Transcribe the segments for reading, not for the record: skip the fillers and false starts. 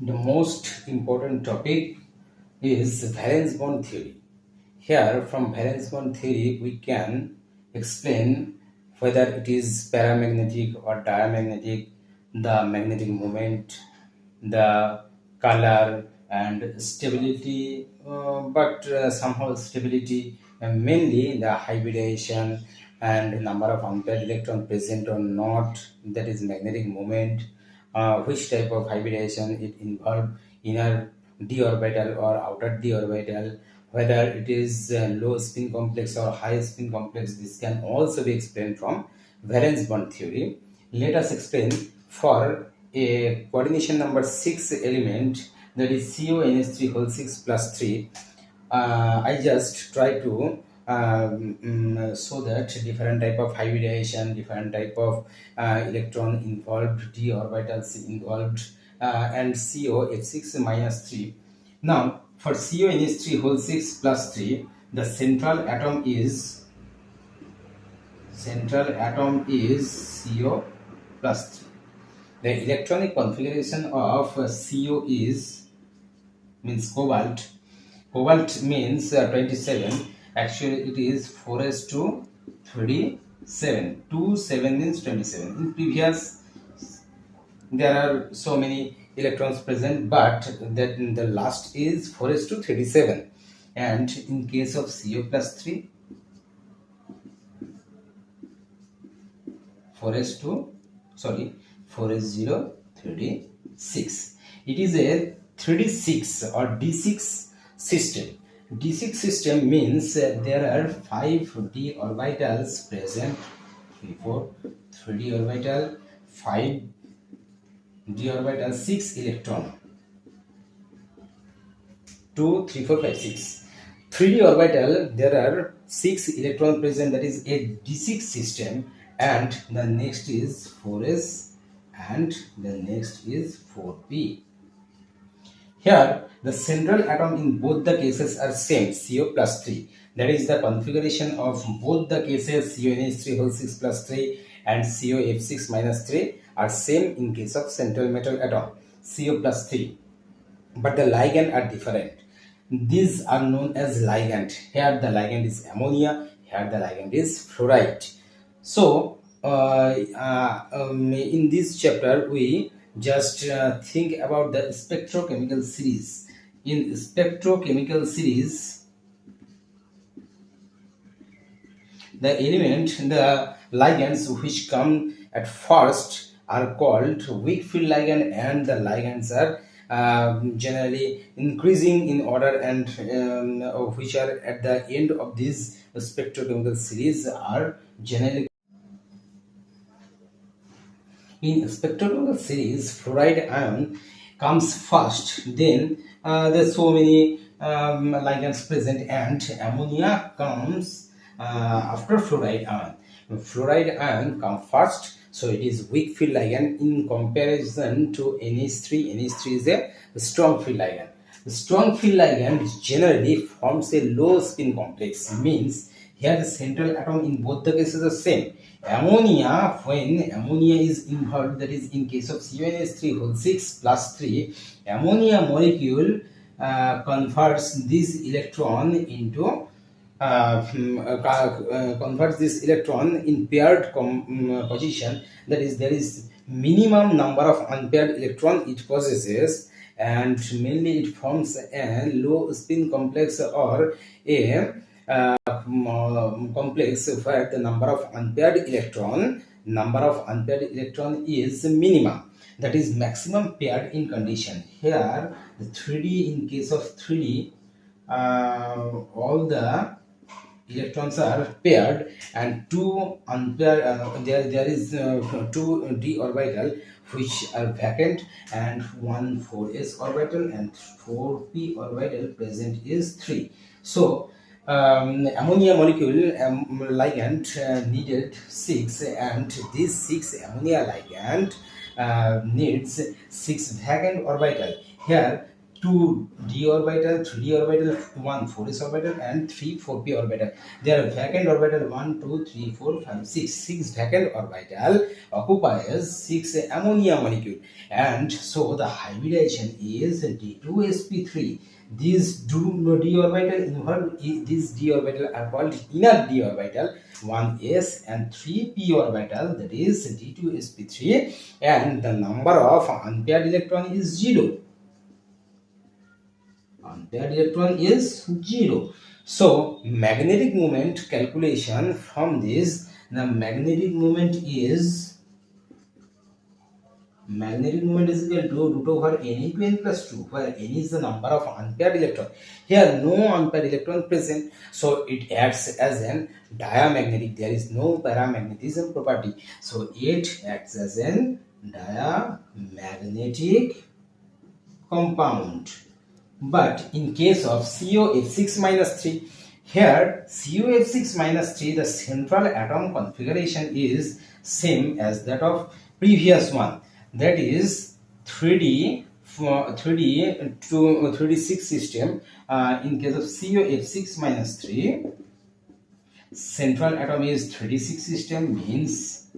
The most important topic is valence bond theory. Here, from valence bond theory, we can explain whether it is paramagnetic or diamagnetic, the magnetic moment, the color and stability, but somehow stability, and mainly the hybridization and number of unpaired electron present or not, that is magnetic moment, which type of hybridization it involve, inner d orbital or outer d orbital, whether it is low spin complex or high spin complex. This can also be explained from valence bond theory. Let us explain for a coordination number 6 element, that is CONH3 whole 6 plus 3. I just try to show that different type of hybridization, different type of electron involved, d orbitals involved, and COF6 minus 3. Now for CONH3 whole 6 plus 3, the central atom is CO plus 3. The electronic configuration of CO is means cobalt. Cobalt means 27. Actually, it is 4s2 37. 27 means 27. In previous, there are so many electrons present, but that the last is 4s2 37. And in case of CO plus 3, 4s0 36. It is a 3d6 or d6 system. D6 system means there are 5 d orbitals present. 3 d orbital, 5 d orbital, 6 electron. 2 3 4 5 6. 3d orbital, there are 6 electrons present. That is a d6 system. And the next is 4s and the next is 4p. Here the central atom in both the cases are same, CO plus 3. That is the configuration of both the cases, CONH3 whole 6 plus 3 and COF6 minus 3 are same in case of central metal atom, CO plus 3. But the ligand are different. These are known as ligand. Here the ligand is ammonia, here the ligand is fluoride. So in this chapter we just think about the spectrochemical series. In spectrochemical series, the element, the ligands which come at first are called weak field ligand, and the ligands are generally increasing in order, and which are at the end of this spectrochemical series are generally. In spectrochemical series, fluoride ion comes first, then there's so many ligands present, and ammonia comes after fluoride ion. Fluoride ion comes first, so it is weak field ligand in comparison to NH3. NH3 is a strong field ligand. The strong field ligand generally forms a low spin complex, means here the central atom in both the cases are same. Ammonia, when ammonia is involved, that is in case of CONH3 whole 6 plus 3, ammonia molecule converts this electron into converts this electron in paired position. That is, there is minimum number of unpaired electron it possesses, and mainly it forms a low spin complex or a complex where the number of unpaired electron is minimum, that is maximum paired in condition. Here the 3d, in case of 3d, all the electrons are paired, and 2 unpaired, there is 2 d orbital which are vacant, and 1 4s orbital and 4p orbital present is 3. So ammonia molecule ligand needed 6, and this 6 ammonia ligand needs 6 vacant orbital. Here 2 d orbital, 3 d orbital, 1 4s orbital, and 3 4p orbital. There are vacant orbital 1 2 3 4 5 6. 6 vacant orbital occupies 6 ammonia molecule, and so the hybridization is d2sp3. These two d orbital involved, these d orbital are called inner d orbital, 1s and 3p orbital, that is d2sp3, and the number of unpaired electron is 0. Unpaired electron is 0. So magnetic moment calculation from this, the magnetic moment is equal to root over n into n plus 2, where n is the number of unpaired electron. Here no unpaired electron present, so it acts as an diamagnetic. There is no paramagnetism property, so it acts as an diamagnetic compound. But in case of COF6-3, here COF6-3, the central atom configuration is same as that of previous one, that is 3D to 3D6 system. In case of COF6-3, central atom is 3D6 system, means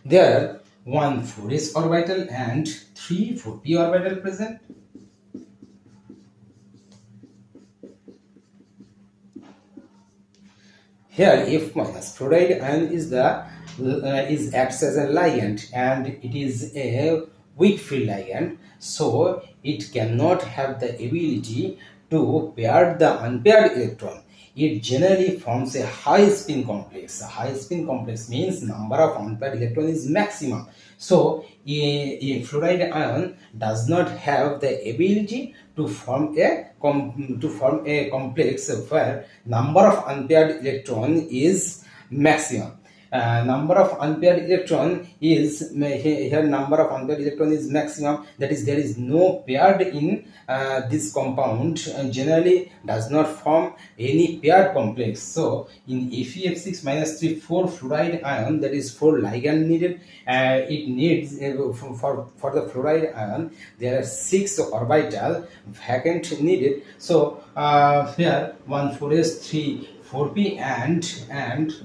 there 1 4s orbital and 3 4p orbital present. Here F minus fluoride ion is acts as a ligand, and it is a weak field ligand, so it cannot have the ability to pair the unpaired electron. It generally forms a high spin complex. A high spin complex means number of unpaired electron is maximum. So a fluoride ion does not have the ability to form a complex where number of unpaired electron is maximum. Number of unpaired electron is here, number of unpaired electron is maximum, that is there is no paired in this compound, generally does not form any paired complex. So in FeF6-3, 4 fluoride ion, that is 4 ligand needed. It needs for the fluoride ion there are 6 orbital vacant needed. So here 1 4s, 3 4p, and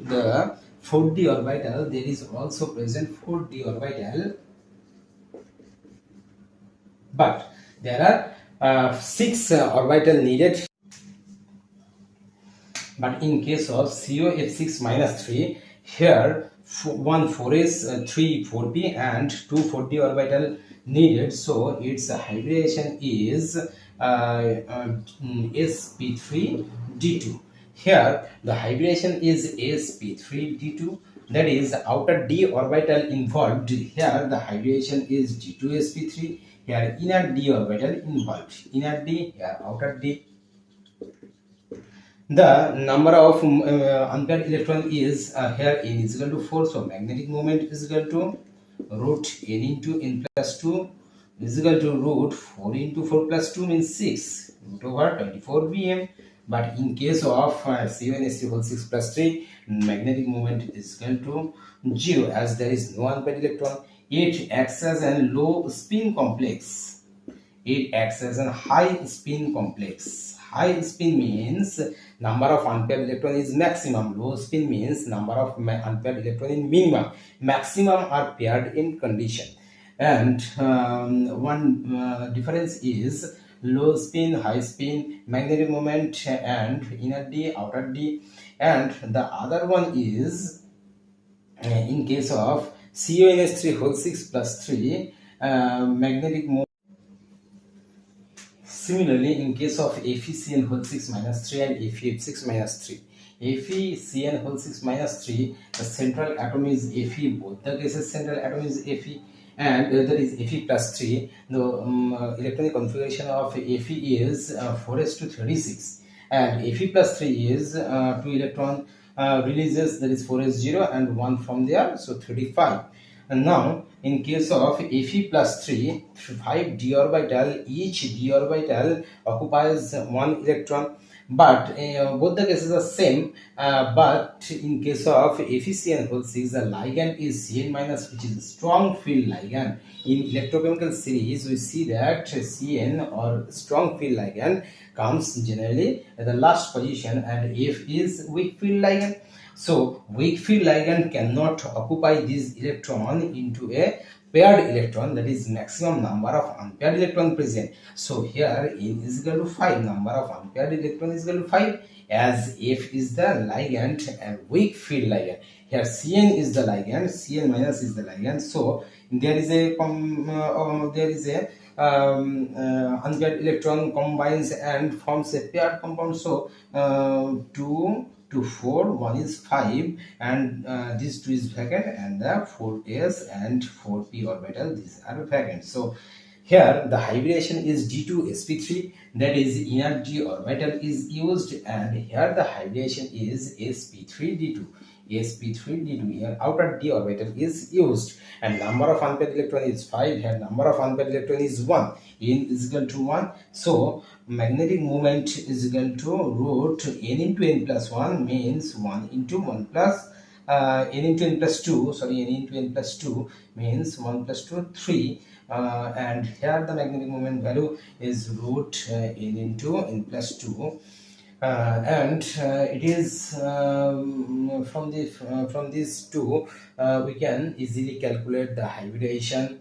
the 4d orbital, there is also present 4d orbital, but there are 6 orbital needed. But in case of COF6-3, here 1 4s, 3 4p, and 2 4d orbital needed, so its hybridization is sp3d2. Here the hybridization is sp3d2, that is outer d orbital involved. Here the hybridization is d2sp3. Here inner d orbital involved. Inner d, here outer d. The number of unpaired electron is here n is equal to 4. So magnetic moment is equal to root n into n plus 2 is equal to root 4 into 4 plus 2 means 6 root over 24 Vm. But in case of CONST6+3, magnetic moment is equal to 0, as there is no unpaired electron. It acts as a low spin complex. It acts as a high spin complex. High spin means number of unpaired electron is maximum. Low spin means number of unpaired electron is minimum. Maximum are paired in condition. And one difference is low spin, high spin, magnetic moment, and inner D, outer D. And the other one is in case of CONS3 6+3, magnetic moment. Similarly, in case of FeCN6-3 and FeF6-3, FeCN6-3, the central atom is Fe. Both the cases central atom is Fe, and that is Fe+3. The electronic configuration of Fe is 4s236, and Fe+3 is 2 electron releases, that is 4s0 and 1 from there, so 35. And now in case of Fe+3, 5 d orbital, each d orbital occupies 1 electron, but both the cases are same, but in case of FeCN6 the ligand is Cn minus, which is a strong field ligand. In electrochemical series we see that Cn or strong field ligand comes generally at the last position, and F is weak field ligand. So weak field ligand cannot occupy this electron into a paired electron, that is maximum number of unpaired electron present. So here N is equal to 5, number of unpaired electron is equal to 5, as F is the ligand and weak field ligand. Here Cn is the ligand, Cn minus is the ligand. So there is a unpaired electron combines and forms a paired compound. So 2 to 4, 1 is 5, and this 2 is vacant, and the 4s and 4p orbital, these are vacant. So here the hybridization is d2sp3, that is inner d orbital is used, and here the hybridization is sp3d2. sp3d2, here outer d orbital is used, and number of unpaired electron is 5. Here number of unpaired electron is 1, n is equal to 1. So magnetic moment is equal to root n into n plus 1, means 1 into 1 plus n into n plus 2, sorry, n into n plus 2 means 1 plus 2, 3. And here the magnetic moment value is root n into n plus 2. And it is from these two we can easily calculate the hybridization,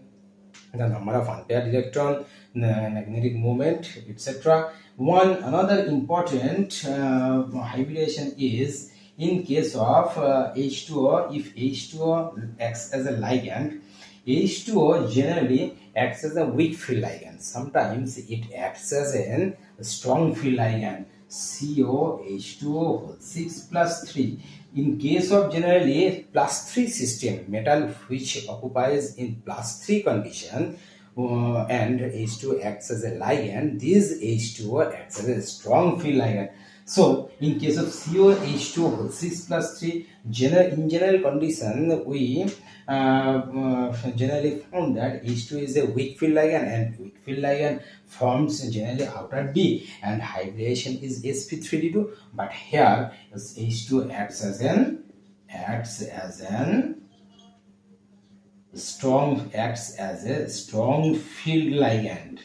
the number of unpaired electron, the magnetic moment, etc. Another important hybridization is in case of H2O. If H2O acts as a ligand, H2O generally acts as a weak field ligand. Sometimes it acts as a strong field ligand. COH2O 6 plus 3. In case of generally plus 3 system, metal which occupies in plus 3 condition, and H2 acts as a ligand, this H2O acts as a strong field ligand. So in case of COH2 6 plus 3, in general condition we generally found that H2 is a weak field ligand, and weak field ligand forms generally outer D, and hybridization is sp3d2. But here H2 acts as an strong field ligand.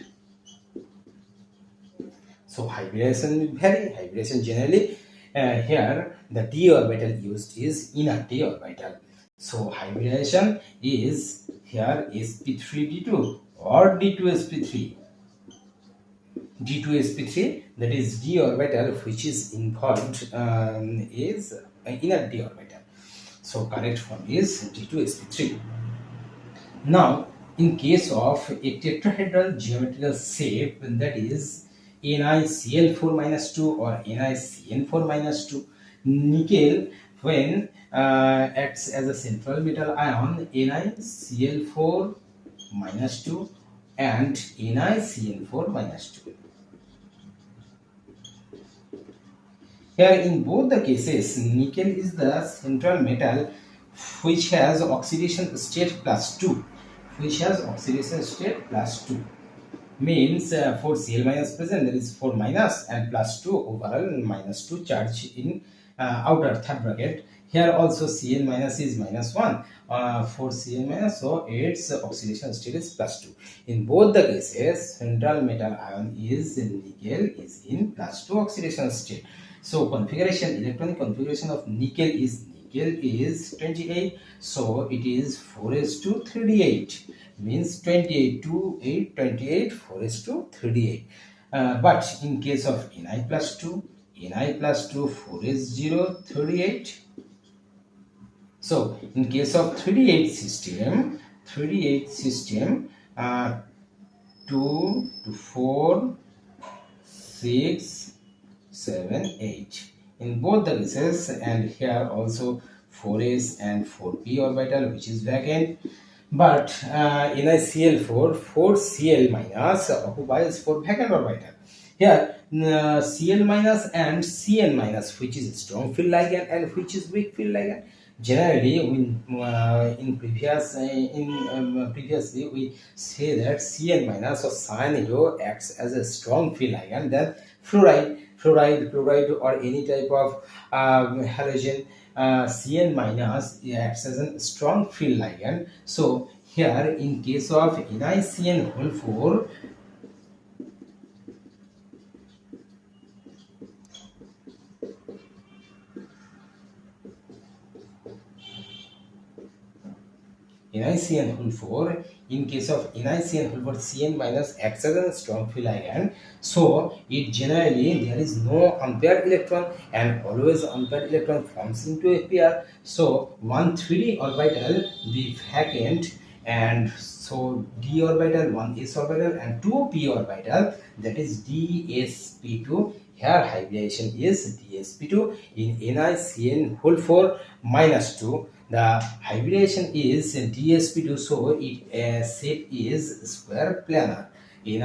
So hybridization will vary. Hybridization generally here the d orbital used is inner d orbital. So hybridization is here sp3d2 or d2sp3. d2sp3, that is d orbital which is involved is inner d orbital. So correct form is d2sp3. Now in case of a tetrahedral geometrical shape, that is NiCl4 minus 2 or NiCN4 minus 2, nickel when acts as a central metal ion, NiCl4 minus 2 and NiCN4 minus 2. Here in both the cases, nickel is the central metal which has oxidation state plus 2, means 4 Cl minus present, there is 4 minus and plus 2 overall, minus 2 charge in outer third bracket. Here also Cl minus is minus 1, 4 Cl minus, so its oxidation state is plus 2. In both the cases, central metal ion is nickel is in plus 2 oxidation state. So configuration, electronic configuration of nickel is 28, so it is 4s2 3d8, means 28 to 8 28, 4s2 3d8. But in case of Ni plus 2 4s0 38. So in case of 3d8 system, 2 to 4 6 7 8 in both the cases, and here also 4s and 4p orbital which is vacant. But NiCl4 4 Cl minus occupies 4 vacant orbital. Here Cl minus and Cn minus, which is strong field ligand and which is weak field ligand. Generally previously we say that Cn minus or cyanide acts as a strong field ligand than fluoride. fluoride, chloride, or any type of halogen, Cn minus acts as a strong field ligand. So here in case of NiCN whole 4, NiCN whole 4, in case of NiCN whole 4, Cn minus acts as a strong field ligand. So it generally there is no unpaired electron, and always unpaired electron forms into a pair. So one 3d orbital be vacant, and so d orbital, one s orbital, and two p orbital, that is dsp2. Here hybridization is dsp2 in NiCN whole 4 minus 2. The hybridization is dsp2, so its shape is square planar. Ni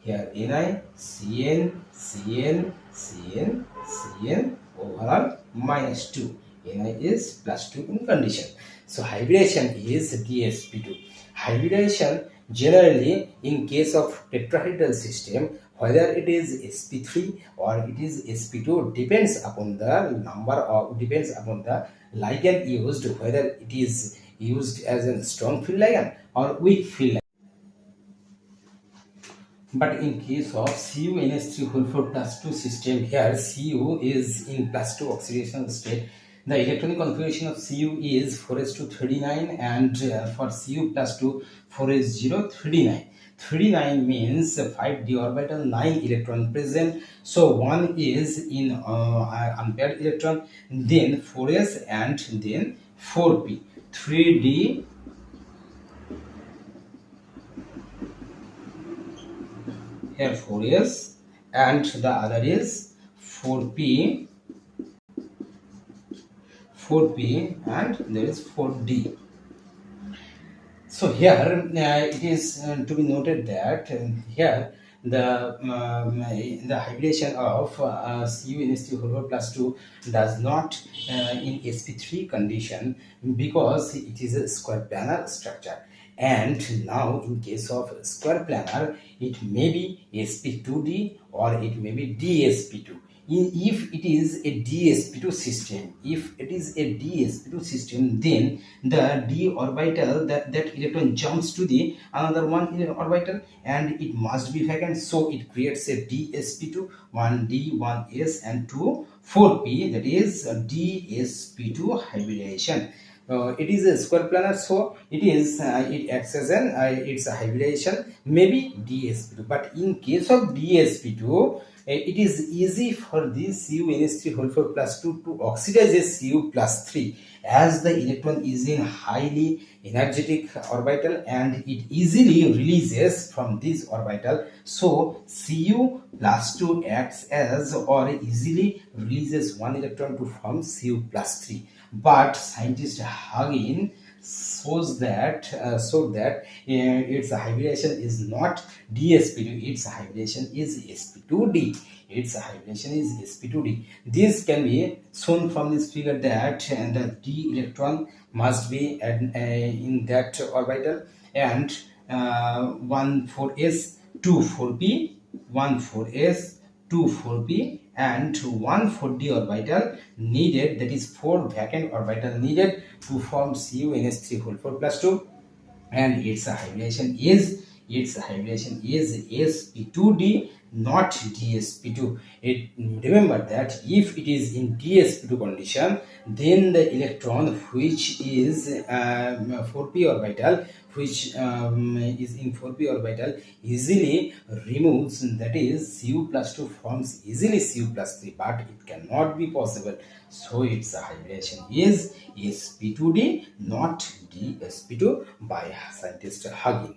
here, Ni, Cn, Cn, Cn, Cn, overall minus 2. Ni is plus 2 in condition. So hybridization is dsp2. Hybridization generally in case of tetrahedral system, whether it is sp3 or it is sp2, depends upon the number, or depends upon the ligand used, whether it is used as a strong field ligand or weak field ligand. But in case of CuNH3 whole 4 plus 2 system, here Cu is in plus 2 oxidation state. The electronic configuration of Cu is 4s2 and for Cu plus 2 4s0 39 means 5d orbital, 9 electron present. So one is in unpaired electron, then 4s and then 4p. 3d here 4s and the other is 4p and there is 4d. So here it is to be noted that here the hybridization of CuNH3 whole 4 plus 2 does not in sp3 condition, because it is a square planar structure. And now in case of square planar, it may be sp2d or it may be dsp2. If it is a dsp2 system, then the d orbital, that electron jumps to the another one orbital and it must be vacant, so it creates a dsp2, 1d, 1s and 2 4p, that is dsp2 hybridization. It is a square planar, so it is it acts as an it's a hybridization, maybe dsp2. But in case of dsp2, it is easy for this CuNH3 whole 4 plus 2 to oxidize a Cu plus 3, as the electron is in highly energetic orbital and it easily releases from this orbital. So Cu plus 2 acts as, or easily releases one electron to form Cu plus 3. But scientist Hagen shows that its hybridization is not dsp2, its hybridization is sp2d. This can be shown from this figure that the d electron must be in that orbital, and 1 4s 2 4p, 1 4s 2 4p and 1 4d orbital needed, that is 4 vacant orbital needed to form CuNH3 whole 4 plus 2, and its hybridization is sp2d, not dsp2. Remember that if it is in dsp2 condition, then the electron which is 4p orbital, which is in 4p orbital, easily removes, that is Cu plus 2 forms easily Cu plus 3, but it cannot be possible. So its hybridization is sp2d, not dsp2 by scientist Hagen.